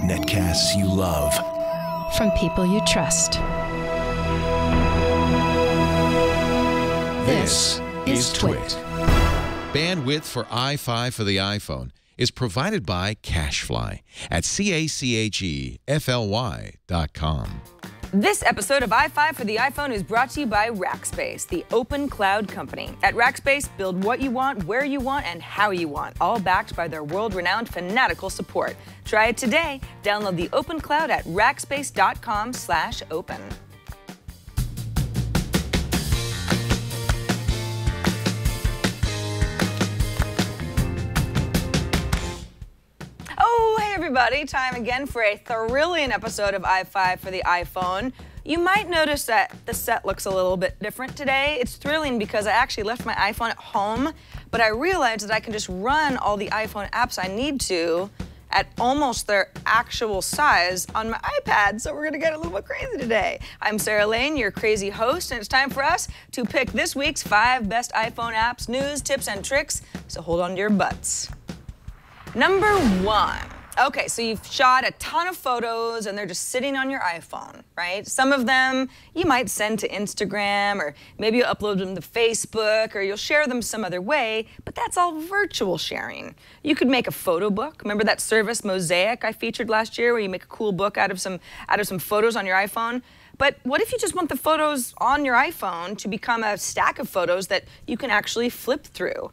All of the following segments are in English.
Netcasts you love. From people you trust. This is Twit. Bandwidth for iFive for the iPhone is provided by Cashfly at CACHEFLY.com. This episode of iFive for the iPhone is brought to you by Rackspace, the open cloud company. At Rackspace, build what you want, where you want, and how you want, all backed by their world-renowned fanatical support. Try it today. Download the open cloud at rackspace.com/open. Oh, hey everybody, time again for a thrilling episode of iFive for the iPhone. You might notice that the set looks a little bit different today. It's thrilling because I actually left my iPhone at home, but I realized that I can just run all the iPhone apps I need to at almost their actual size on my iPad, so we're gonna get a little bit crazy today. I'm Sarah Lane, your crazy host, and it's time for us to pick this week's 5 best iPhone apps, news, tips, and tricks, so hold on to your butts. Number 1. Okay, so you've shot a ton of photos and they're just sitting on your iPhone, right? Some of them you might send to Instagram, or maybe you'll upload them to Facebook, or you'll share them some other way, but that's all virtual sharing. You could make a photo book. Remember that service Mosaic I featured last year where you make a cool book out of some photos on your iPhone? But what if you just want the photos on your iPhone to become a stack of photos that you can actually flip through?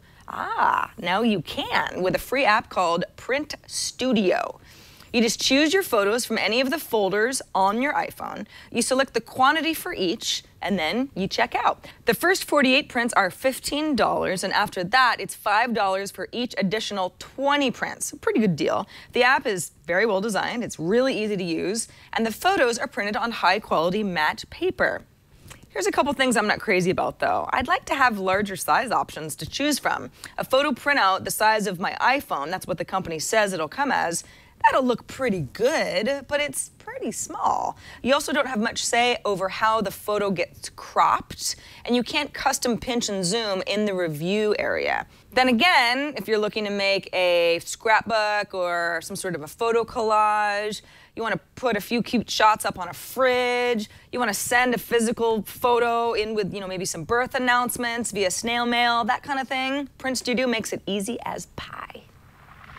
Now you can with a free app called Print Studio. You just choose your photos from any of the folders on your iPhone. You select the quantity for each, and then you check out. The first 48 prints are $15, and after that, it's $5 for each additional 20 prints. A pretty good deal. The app is very well designed, it's really easy to use, and the photos are printed on high-quality matte paper. Here's a couple things I'm not crazy about, though. I'd like to have larger size options to choose from. A photo printout the size of my iPhone, that's what the company says it'll come as, that'll look pretty good, but it's pretty small. You also don't have much say over how the photo gets cropped, and you can't custom pinch and zoom in the review area. Then again, if you're looking to make a scrapbook or some sort of a photo collage, you want to put a few cute shots up on a fridge, you want to send a physical photo in with, maybe some birth announcements via snail mail, that kind of thing, Print Studio makes it easy as pie.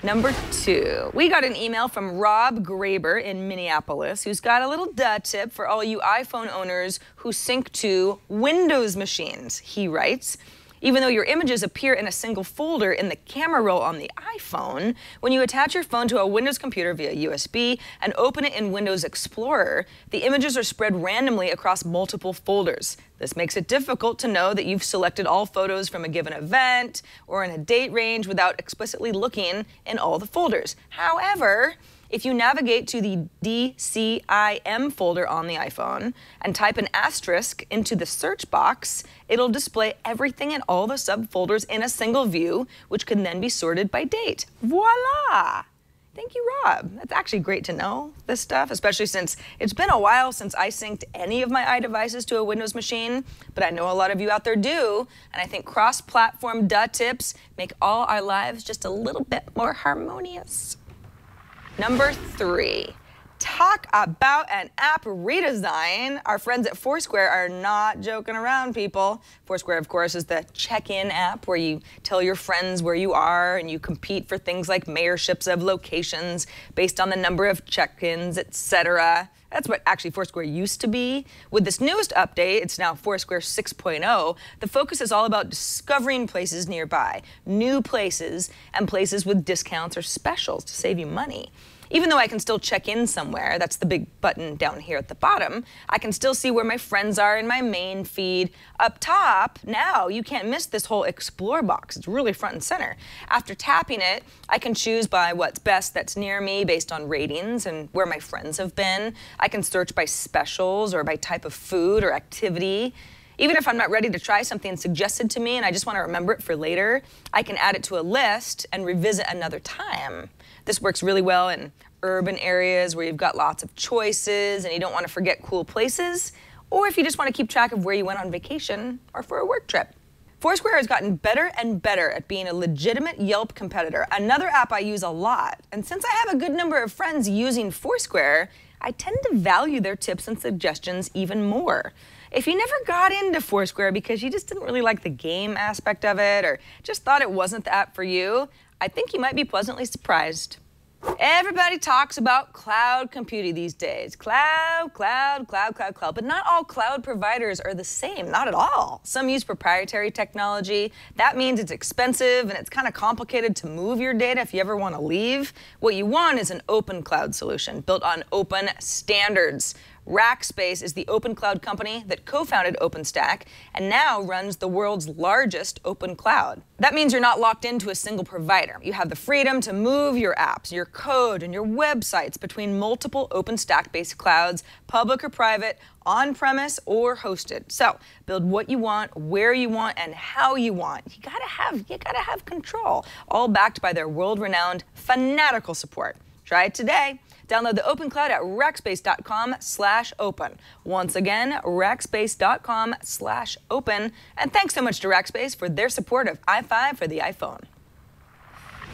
Number 2, we got an email from Rob Graber in Minneapolis, who's got a little duh tip for all you iPhone owners who sync to Windows machines. He writes, even though your images appear in a single folder in the camera roll on the iPhone, when you attach your phone to a Windows computer via USB and open it in Windows Explorer, the images are spread randomly across multiple folders. This makes it difficult to know that you've selected all photos from a given event or in a date range without explicitly looking in all the folders. However, if you navigate to the DCIM folder on the iPhone and type an asterisk into the search box, it'll display everything in all the subfolders in a single view, which can then be sorted by date. Voila! Thank you, Rob. That's actually great to know, this stuff, especially since it's been a while since I synced any of my iDevices to a Windows machine, but I know a lot of you out there do, and I think cross-platform duh tips make all our lives just a little bit more harmonious. Number 3, talk about an app redesign. Our friends at Foursquare are not joking around, people. Foursquare, of course, is the check-in app where you tell your friends where you are and you compete for things like mayorships of locations based on the number of check-ins, etc. That's what actually Foursquare used to be. With this newest update, it's now Foursquare 6.0, the focus is all about discovering places nearby, new places, and places with discounts or specials to save you money. Even though I can still check in somewhere, that's the big button down here at the bottom, I can still see where my friends are in my main feed. Up top, now you can't miss this whole explore box. It's really front and center. After tapping it, I can choose by what's best that's near me based on ratings and where my friends have been. I can search by specials or by type of food or activity. Even if I'm not ready to try something suggested to me and I just want to remember it for later, I can add it to a list and revisit another time. This works really well in urban areas where you've got lots of choices and you don't want to forget cool places, or if you just want to keep track of where you went on vacation or for a work trip. Foursquare has gotten better and better at being a legitimate Yelp competitor, another app I use a lot. And since I have a good number of friends using Foursquare, I tend to value their tips and suggestions even more. If you never got into Foursquare because you just didn't really like the game aspect of it or just thought it wasn't the app for you, I think you might be pleasantly surprised. Everybody talks about cloud computing these days. Cloud, but not all cloud providers are the same, not at all. Some use proprietary technology. That means it's expensive and it's kind of complicated to move your data if you ever want to leave. What you want is an open cloud solution built on open standards. Rackspace is the open cloud company that co-founded OpenStack and now runs the world's largest open cloud. That means you're not locked into a single provider. You have the freedom to move your apps, your code, and your websites between multiple OpenStack-based clouds, public or private, on-premise or hosted. So build what you want, where you want, and how you want. You gotta have control, all backed by their world-renowned fanatical support. Try it today. Download the Open Cloud at rackspace.com/open. Once again, rackspace.com/open. And thanks so much to Rackspace for their support of iFive for the iPhone.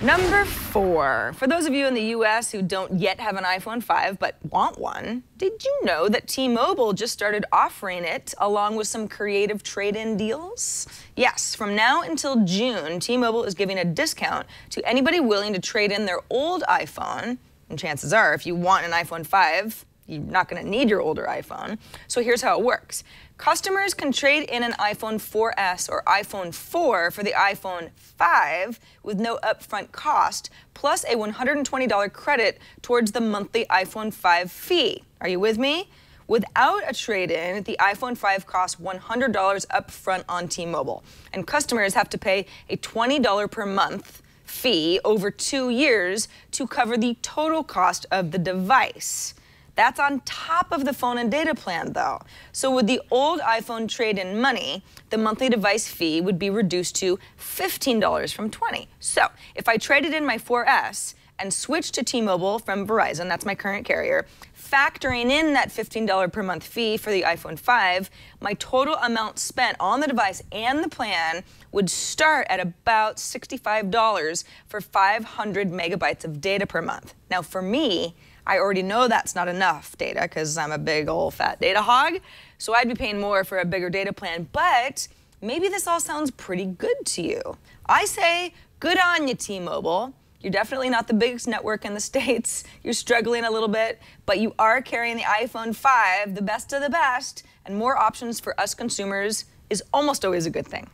Number 4. For those of you in the US who don't yet have an iPhone 5 but want one, did you know that T-Mobile just started offering it along with some creative trade-in deals? Yes, from now until June, T-Mobile is giving a discount to anybody willing to trade in their old iPhone. And chances are, if you want an iPhone 5, you're not going to need your older iPhone. So here's how it works. Customers can trade in an iPhone 4S or iPhone 4 for the iPhone 5 with no upfront cost, plus a $120 credit towards the monthly iPhone 5 fee. Are you with me? Without a trade-in, the iPhone 5 costs $100 upfront on T-Mobile, and customers have to pay a $20 per month fee over 2 years to cover the total cost of the device. That's on top of the phone and data plan, though. So with the old iPhone trade-in money, the monthly device fee would be reduced to $15 from $20. So if I traded in my 4S and switched to T-Mobile from Verizon, that's my current carrier, factoring in that $15 per month fee for the iPhone 5, my total amount spent on the device and the plan would start at about $65 for 500 megabytes of data per month. Now for me, I already know that's not enough data because I'm a big old fat data hog, so I'd be paying more for a bigger data plan, but maybe this all sounds pretty good to you. I say, good on you, T-Mobile. You're definitely not the biggest network in the States. You're struggling a little bit, but you are carrying the iPhone 5, the best of the best, and more options for us consumers is almost always a good thing.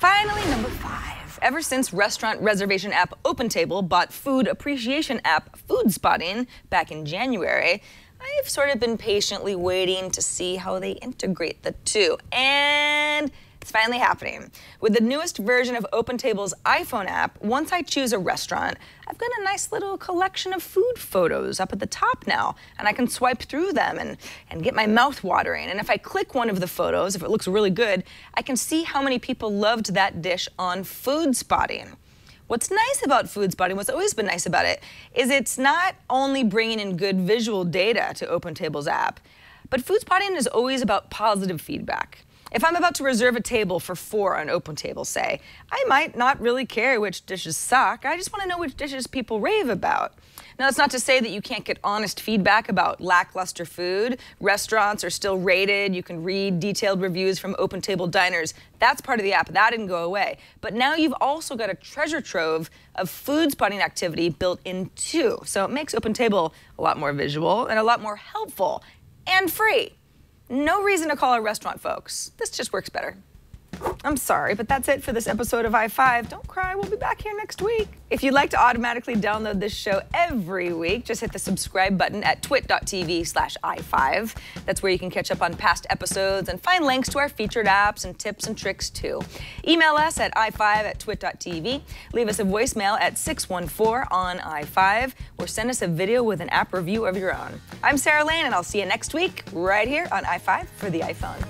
Finally, number 5. Ever since restaurant reservation app Opentable bought food appreciation app Foodspotting back in January, I've sort of been patiently waiting to see how they integrate the two. And it's finally happening. With the newest version of Opentable's iPhone app, once I choose a restaurant, I've got a nice little collection of food photos up at the top now, and I can swipe through them and get my mouth watering. And if I click one of the photos, if it looks really good, I can see how many people loved that dish on Foodspotting. What's nice about Foodspotting, what's always been nice about it, is it's not only bringing in good visual data to Opentable's app, but Foodspotting is always about positive feedback. If I'm about to reserve a table for 4 on Opentable, say, I might not really care which dishes suck. I just want to know which dishes people rave about. Now, that's not to say that you can't get honest feedback about lackluster food. Restaurants are still rated. You can read detailed reviews from Opentable diners. That's part of the app. That didn't go away. But now you've also got a treasure trove of Foodspotting activity built in too. So it makes Opentable a lot more visual and a lot more helpful and free. No reason to call our restaurant folks. This just works better. I'm sorry, but that's it for this episode of iFive. Don't cry, we'll be back here next week. If you'd like to automatically download this show every week, just hit the subscribe button at twit.tv/iFive. That's where you can catch up on past episodes and find links to our featured apps and tips and tricks too. Email us at iFive@twit.tv. Leave us a voicemail at 614 on iFive, or send us a video with an app review of your own. I'm Sarah Lane, and I'll see you next week right here on iFive for the iPhone.